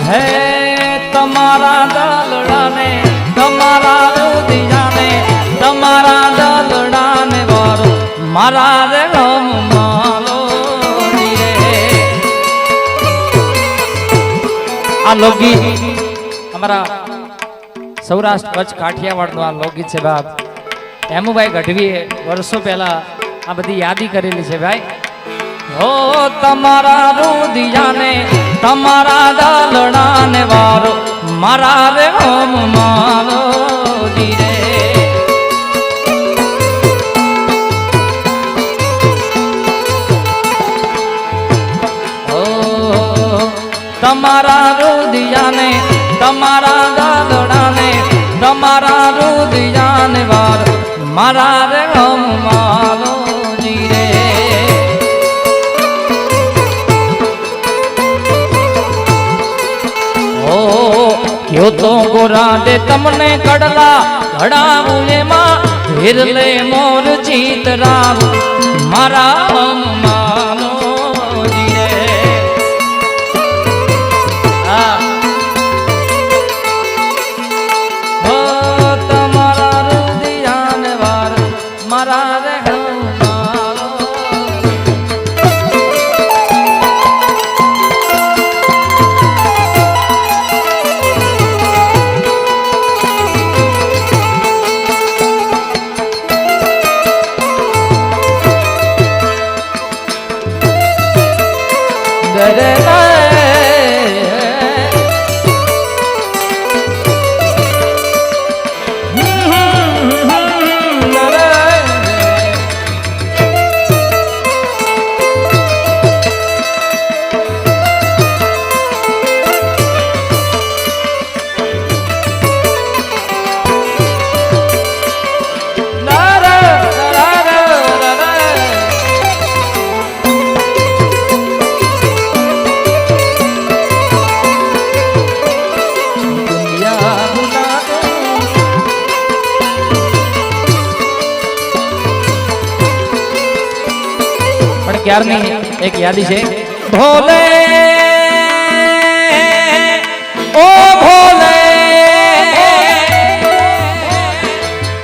હે તમારા દલડાને તમારા રુદિયાને તમારા દલડાને વારો મારા રે ગમ માલો આ લોકગીત અમારા સૌરાષ્ટ્ર કચ્છ કાઠિયાવાડનું આ લોકગીત છે બાપ હેમુભાઈ ગઢવીએ વર્ષો પહેલા આ બધી યાદી કરેલી છે ભાઈ હો તમારા રુદિયાને તમારા દલડાને વારો મારા રે ઓમ મારો જીરે તમારા રુદિયાને તમારા દલડાને તમારા રુદિયાને વારો મારા રે ઓમ મારો જીરે क्यों तो गोरा दे तमने कड़ला घड़ाऊं एमां हिरले मोर जीत राव मारा हम मानो जीरे हो तमारा रुदियान वार मारा रे हम मानो ક્યારની એક યાદી છે ભોલે ઓ ભોલે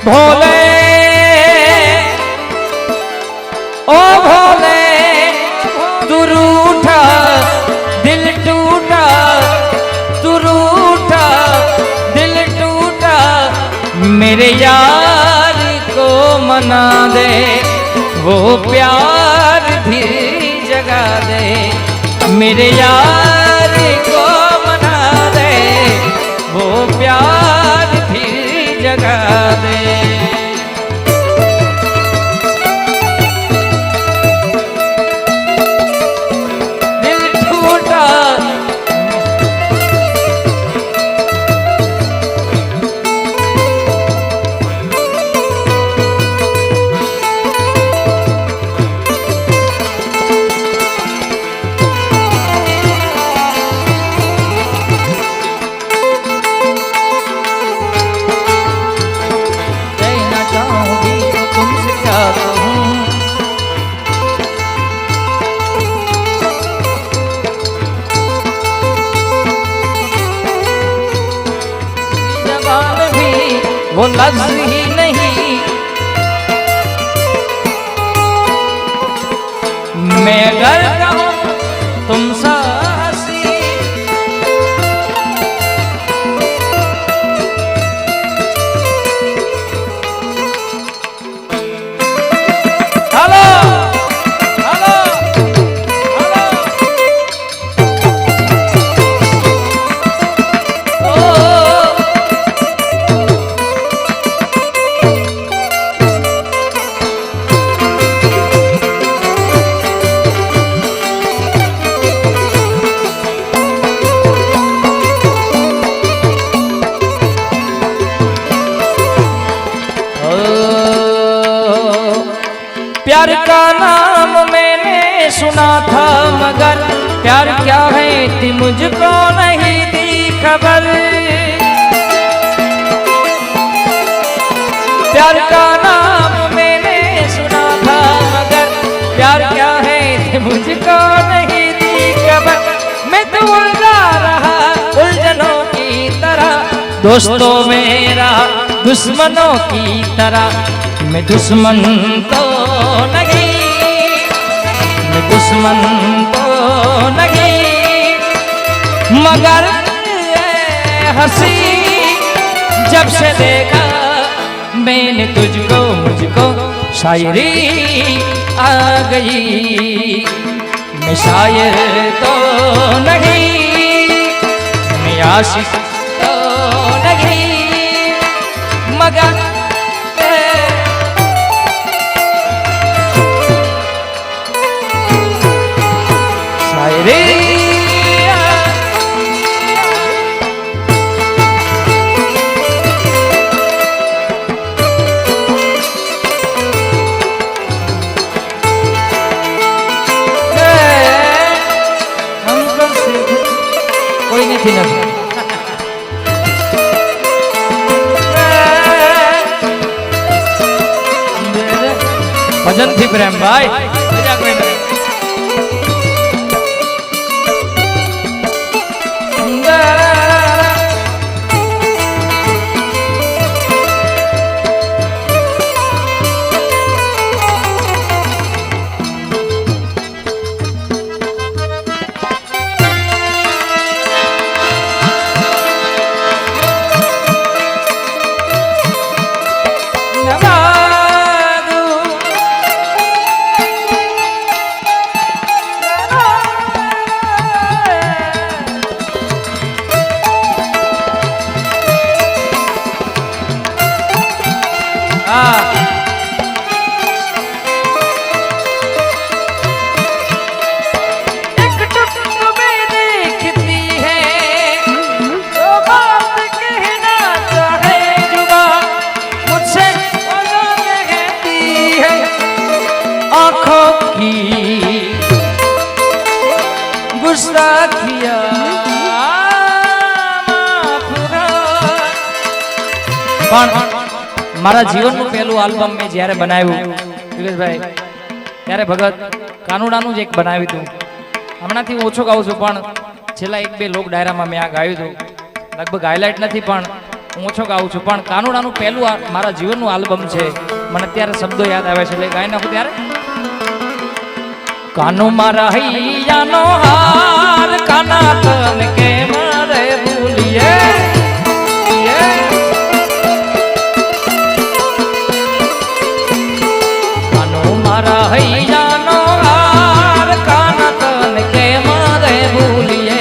ભોલે ઓ ભોલે તું रूठा दिल टूटा તું रूठा दिल टूटा मेरे यार को मना दे वो प्यार भी जगा दे मेरे यार को मना दे वो प्यार भी जगा दे दिल टूटा वो लफ्ज़ ही नहीं मैं घर कहूँ तुम सासी हेलो हेलो हेलो प्यार का नाम मैंने सुना था मगर प्यार क्या है थी मुझको नहीं दी खबर प्यार का नाम मैंने सुना था मगर प्यार क्या है थी मुझको नहीं दी खबर मैं तो उलझा रहा दोस्तों मेरा दुश्मनों की तरह मैं दुश्मन तो नहीं, मैं दुश्मन तो नहीं, मगर हंसी जब से देखा मैंने तुझको मुझको शायरी आ गई। मैं शायर तो नहीं, मैं आशिक तो नहीं, मगर शायरी कोई नहीं थी ना भजन थी प्रेम भाई પણ મારા જીવનનું પહેલું આલ્બમ મેં જ્યારે બનાવ્યું દિવેશભાઈ ત્યારે ભગત કાનુડાનું જ એક બનાવ્યું હતું. હમણાંથી હું ઓછો ગાઉં છું પણ છેલ્લા એક બે લોક ડાયરામાં મેં આ ગાયું હતું. લગભગ હાઇલાઇટ નથી પણ હું ઓછો ગાઉં છું પણ કાનુડાનું પહેલું મારા જીવનનું આલ્બમ છે. મને અત્યારે શબ્દો યાદ આવે છે એટલે ગાઈ નાખું ત્યારે કાનો મારા હૈયાનો હાર કાના તન કે મારે ભૂલીએ કાનો મારા હૈયાનો હાર કાના તન કે મારે ભૂલીએ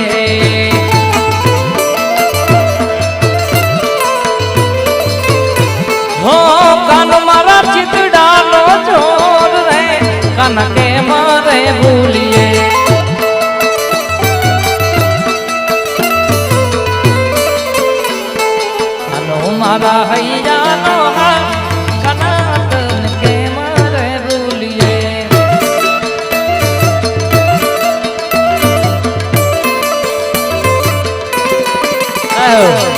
હો કાનો મારા ચિતડાનો ચોર રે કાના કે મારે ભૂલીએ કાનો મારા હૈયાનો હાર કાના તન કે મારે ભૂલીએ આયો